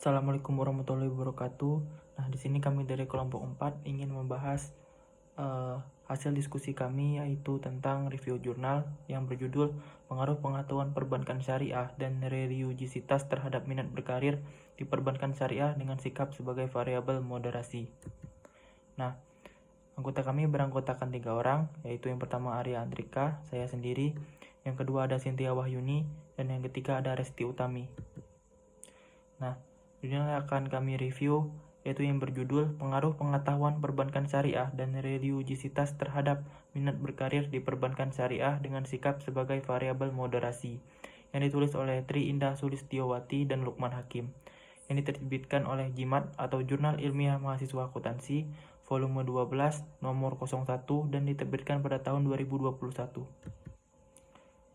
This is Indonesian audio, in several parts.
Assalamualaikum warahmatullahi wabarakatuh. Nah, di sini kami dari kelompok 4 ingin membahas hasil diskusi kami, yaitu tentang review jurnal yang berjudul Pengaruh Pengetahuan Perbankan Syariah dan Religiositas Terhadap Minat Berkarir di Perbankan Syariah dengan Sikap sebagai Variabel Moderasi. Nah, anggota kami beranggotakan 3 orang, yaitu yang pertama Arya Andrika, saya sendiri, yang kedua ada Cynthia Wahyuni, dan yang ketiga ada Resti Utami. Nah, jurnal yang akan kami review yaitu yang berjudul Pengaruh Pengetahuan Perbankan Syariah dan Religiositas Terhadap Minat Berkarir di Perbankan Syariah dengan Sikap sebagai Variabel Moderasi, yang ditulis oleh Tri Indah Sulistiowati dan Lukman Hakim, yang diterbitkan oleh JIMAT atau Jurnal Ilmiah Mahasiswa Akuntansi, volume 12, nomor 01, dan diterbitkan pada tahun 2021.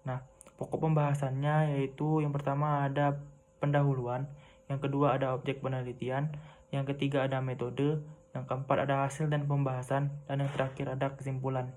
Nah, pokok pembahasannya yaitu yang pertama ada pendahuluan, yang kedua ada objek penelitian, yang ketiga ada metode, yang keempat ada hasil dan pembahasan, dan yang terakhir ada kesimpulan.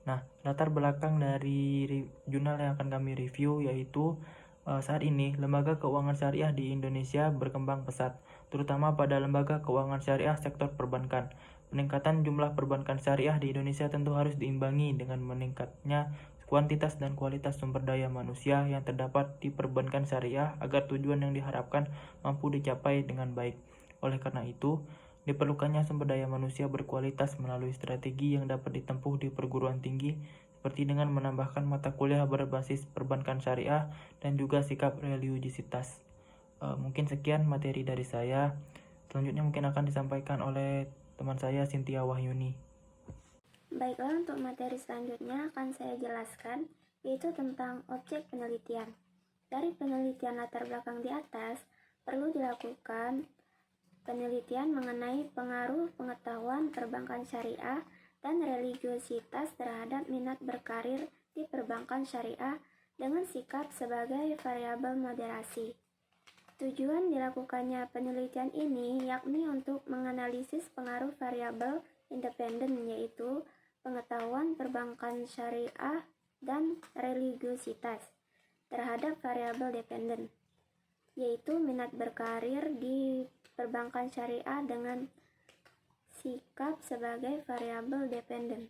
Nah, latar belakang dari jurnal yang akan kami review yaitu saat ini lembaga keuangan syariah di Indonesia berkembang pesat, terutama pada lembaga keuangan syariah sektor perbankan. Peningkatan jumlah perbankan syariah di Indonesia tentu harus diimbangi dengan meningkatnya kuantitas dan kualitas sumber daya manusia yang terdapat di perbankan syariah agar tujuan yang diharapkan mampu dicapai dengan baik. Oleh karena itu, diperlukannya sumber daya manusia berkualitas melalui strategi yang dapat ditempuh di perguruan tinggi, seperti dengan menambahkan mata kuliah berbasis perbankan syariah dan juga sikap religiositas. Mungkin sekian materi dari saya. Selanjutnya mungkin akan disampaikan oleh teman saya Cynthia Wahyuni. Baiklah, untuk materi selanjutnya akan saya jelaskan, yaitu tentang objek penelitian. Dari penelitian latar belakang di atas, perlu dilakukan penelitian mengenai pengaruh pengetahuan perbankan syariah dan religiositas terhadap minat berkarir di perbankan syariah dengan sikap sebagai variabel moderasi. Tujuan dilakukannya penelitian ini yakni untuk menganalisis pengaruh variabel independen, yaitu pengetahuan perbankan syariah dan religiositas terhadap variabel dependen, yaitu minat berkarir di perbankan syariah dengan sikap sebagai variabel dependen.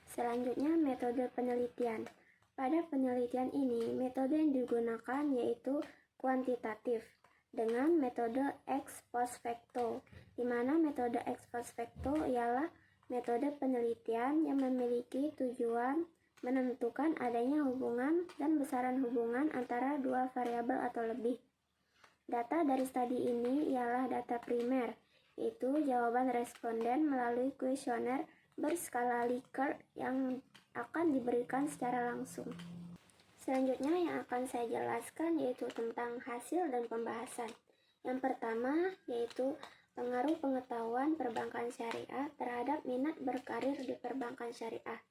Selanjutnya, metode penelitian. Pada penelitian ini, metode yang digunakan yaitu kuantitatif dengan metode ex post facto, di mana metode ex post facto ialah metode penelitian yang memiliki tujuan menentukan adanya hubungan dan besaran hubungan antara dua variabel atau lebih. Data dari studi ini ialah data primer, yaitu jawaban responden melalui kuesioner berskala Likert yang akan diberikan secara langsung. Selanjutnya yang akan saya jelaskan yaitu tentang hasil dan pembahasan. Yang pertama yaitu pengaruh pengetahuan perbankan syariah terhadap minat berkarir di perbankan syariah.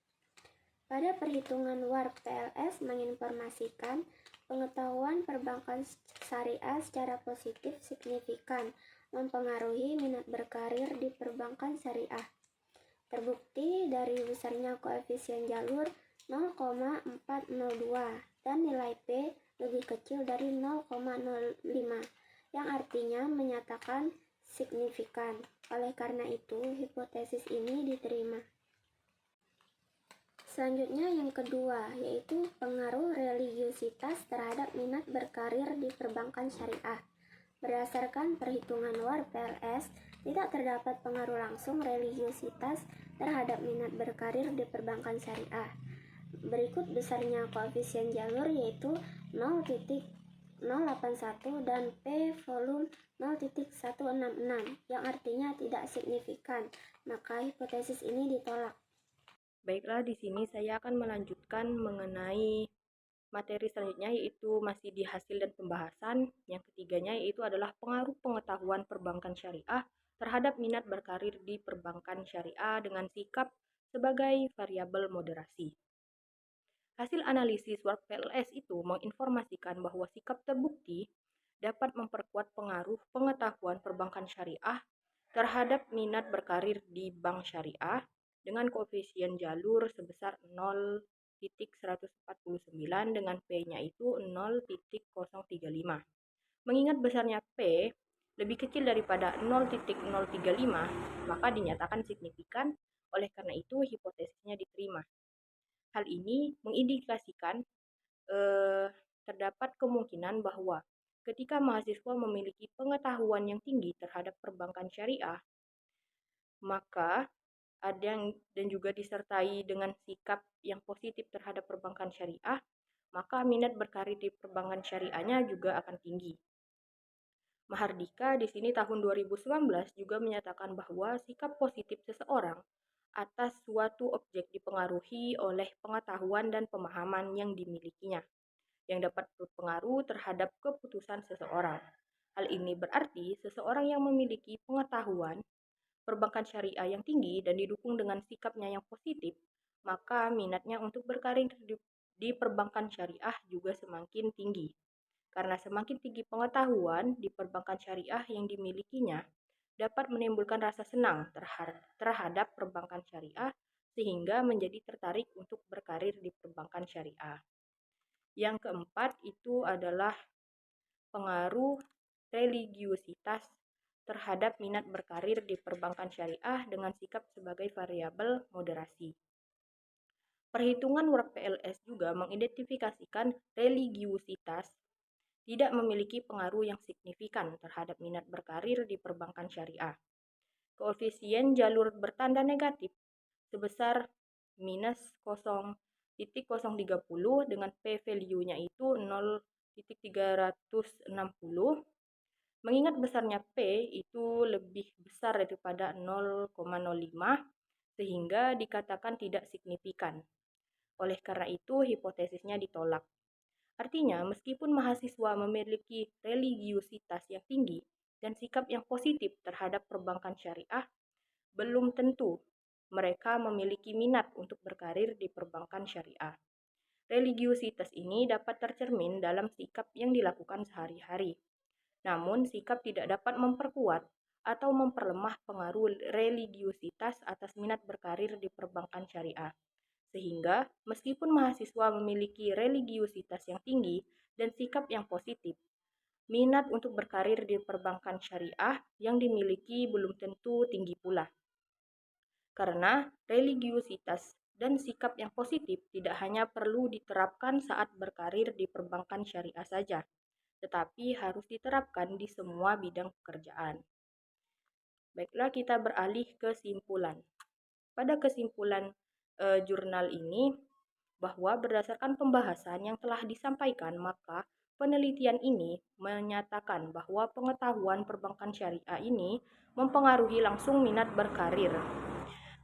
Pada perhitungan WARP PLS menginformasikan pengetahuan perbankan syariah secara positif signifikan mempengaruhi minat berkarir di perbankan syariah. Terbukti dari besarnya koefisien jalur 0,402 dan nilai P lebih kecil dari 0,05, yang artinya menyatakan signifikan. Oleh karena itu, hipotesis ini diterima. Selanjutnya yang kedua, yaitu pengaruh religiositas terhadap minat berkarir di perbankan syariah. Berdasarkan perhitungan WARP PLS, tidak terdapat pengaruh langsung religiositas terhadap minat berkarir di perbankan syariah. Berikut besarnya koefisien jalur yaitu 0,081 dan P volume 0,166, yang artinya tidak signifikan, maka hipotesis ini ditolak. Baiklah, di sini saya akan melanjutkan mengenai materi selanjutnya, yaitu masih di hasil dan pembahasan. Yang ketiganya yaitu adalah pengaruh pengetahuan perbankan syariah terhadap minat berkarir di perbankan syariah dengan sikap sebagai variabel moderasi. Hasil analisis WARP PLS itu menginformasikan bahwa sikap terbukti dapat memperkuat pengaruh pengetahuan perbankan syariah terhadap minat berkarir di bank syariah dengan koefisien jalur sebesar 0,149 dengan P-nya itu 0,035. Mengingat besarnya P lebih kecil daripada 0,035, maka dinyatakan signifikan. Oleh karena itu, hipotesisnya diterima. Hal ini mengindikasikan terdapat kemungkinan bahwa ketika mahasiswa memiliki pengetahuan yang tinggi terhadap perbankan syariah, maka ada yang dan juga disertai dengan sikap yang positif terhadap perbankan syariah, maka minat berkarir di perbankan syariahnya juga akan tinggi. Mahardika di sini tahun 2019 juga menyatakan bahwa sikap positif seseorang atas suatu objek dipengaruhi oleh pengetahuan dan pemahaman yang dimilikinya, yang dapat berpengaruh terhadap keputusan seseorang. Hal ini berarti seseorang yang memiliki pengetahuan perbankan syariah yang tinggi dan didukung dengan sikapnya yang positif, maka minatnya untuk berkarir di perbankan syariah juga semakin tinggi. Karena semakin tinggi pengetahuan di perbankan syariah yang dimilikinya, dapat menimbulkan rasa senang terhadap perbankan syariah sehingga menjadi tertarik untuk berkarir di perbankan syariah. Yang keempat itu adalah pengaruh religiusitas terhadap minat berkarir di perbankan syariah dengan sikap sebagai variabel moderasi. Perhitungan work PLS juga mengidentifikasikan religiusitas tidak memiliki pengaruh yang signifikan terhadap minat berkarir di perbankan syariah. Koefisien jalur bertanda negatif sebesar minus 0,030 dengan p-value-nya itu 0,360. Mengingat besarnya P itu lebih besar daripada 0,05 sehingga dikatakan tidak signifikan. Oleh karena itu, hipotesisnya ditolak. Artinya, meskipun mahasiswa memiliki religiusitas yang tinggi dan sikap yang positif terhadap perbankan syariah, belum tentu mereka memiliki minat untuk berkarir di perbankan syariah. Religiusitas ini dapat tercermin dalam sikap yang dilakukan sehari-hari. Namun, sikap tidak dapat memperkuat atau memperlemah pengaruh religiusitas atas minat berkarir di perbankan syariah. Sehingga, meskipun mahasiswa memiliki religiusitas yang tinggi dan sikap yang positif, minat untuk berkarir di perbankan syariah yang dimiliki belum tentu tinggi pula. Karena religiusitas dan sikap yang positif tidak hanya perlu diterapkan saat berkarir di perbankan syariah saja, tetapi harus diterapkan di semua bidang pekerjaan. Baiklah, kita beralih ke kesimpulan. Pada kesimpulan jurnal ini, bahwa berdasarkan pembahasan yang telah disampaikan, maka penelitian ini menyatakan bahwa pengetahuan perbankan syariah ini mempengaruhi langsung minat berkarir.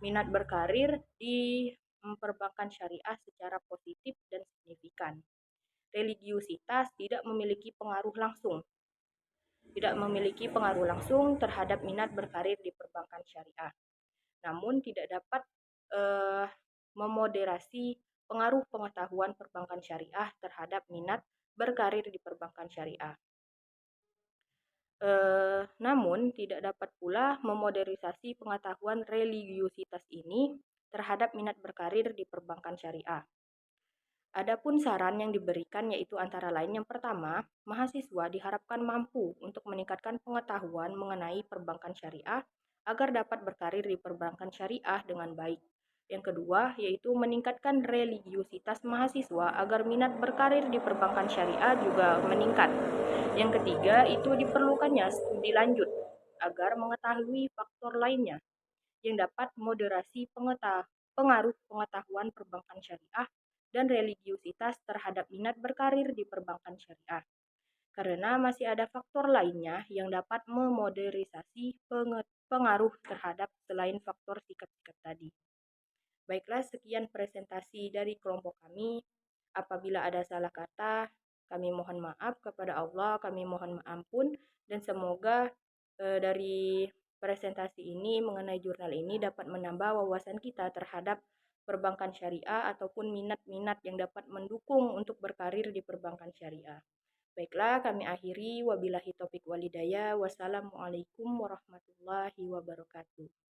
Minat berkarir di perbankan syariah secara positif dan signifikan. Religiusitas tidak memiliki pengaruh langsung terhadap minat berkarir di perbankan syariah. Namun tidak dapat memoderasi pengaruh pengetahuan perbankan syariah terhadap minat berkarir di perbankan syariah. Namun tidak dapat pula memodernisasi pengetahuan religiusitas ini terhadap minat berkarir di perbankan syariah. Adapun saran yang diberikan yaitu antara lain yang pertama, mahasiswa diharapkan mampu untuk meningkatkan pengetahuan mengenai perbankan syariah agar dapat berkarir di perbankan syariah dengan baik. Yang kedua, yaitu meningkatkan religiusitas mahasiswa agar minat berkarir di perbankan syariah juga meningkat. Yang ketiga, itu diperlukannya studi lanjut agar mengetahui faktor lainnya yang dapat moderasi pengaruh pengetahuan perbankan syariah dan religiusitas terhadap minat berkarir di perbankan syariah. Karena masih ada faktor lainnya yang dapat memodernisasi pengaruh terhadap selain faktor sikap-sikap tadi. Baiklah, sekian presentasi dari kelompok kami. Apabila ada salah kata, kami mohon maaf kepada Allah, kami mohon ampun, dan semoga dari presentasi ini mengenai jurnal ini dapat menambah wawasan kita terhadap perbankan syariah ataupun minat-minat yang dapat mendukung untuk berkarir di perbankan syariah. Baiklah, kami akhiri. Wabillahi taufik walhidayah. Wassalamualaikum warahmatullahi wabarakatuh.